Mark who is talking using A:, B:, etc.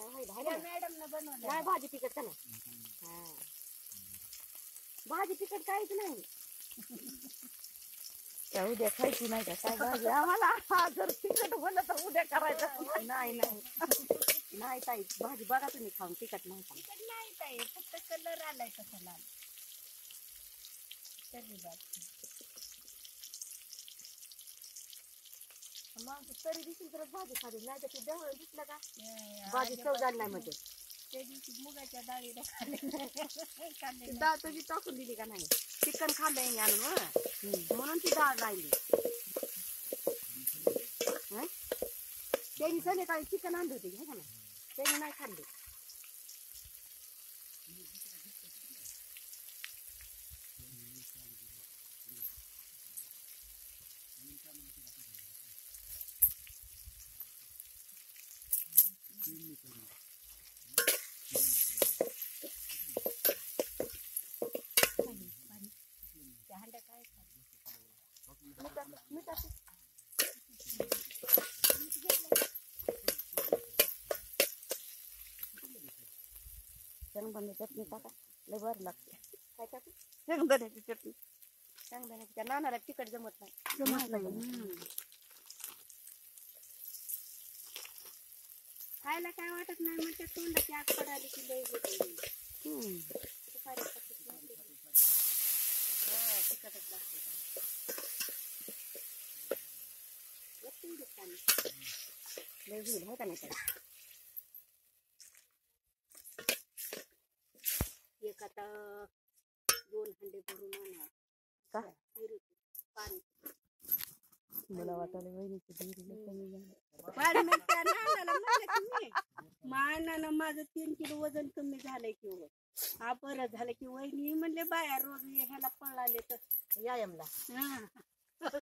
A: madam न बनवलं
B: नाही भाजी तिखट का नाही भाजी तिखट काहीच नाही त्या उद्या खायची नाही का काय भाजी आम्हाला जर तिखट बोललं तर उद्या करायचं नाही नाही नाही ताई भाजी बघा तुम्ही खाऊन तिखट नाही खाऊन
A: तिखट नाही ताई फक्त कलर आलाय कसा लाल तरी
B: मग तरी दिसून तरच भाजी खाली नाही तर ती डवळ दिसलं का भाजी चव झाली नाही म्हणजे
A: त्या दिवशी मुगाच्या डाळीला खाल्ले
B: डाळ तुझी टाकून दिली का नाही चिकन खाल्लंय आणून म्हणून ती डाळ राहिली त्यांनी संध्याकाळी चिकन आणली होती का नाही त्यांनी नाही खाल्ली
A: हंड्या काय
B: शेंगदाण्याची चटणी टाका लय बरं लागते काय टाकू शेंगदाण्याची चटणी शेंगदाण्याची त्या नानाला तिखट जमत नाही
A: खायला काय वाटत नाही म्हणजे तोंडाची आग पडाली की लय
B: तिखटच लागते लय होईल आहे का नाही
A: एक आता 2 हंडे भरून आणा
B: का
A: पाणी
B: मला वाटायला वहिनीची कमी झालं
A: पाणी म्हणते मानानं माझं 3 किलो वजन कमी झालंय की हा बरं झालं की वहिनी म्हणले बाया रोज ह्याला पळाले तर
B: व्यायामला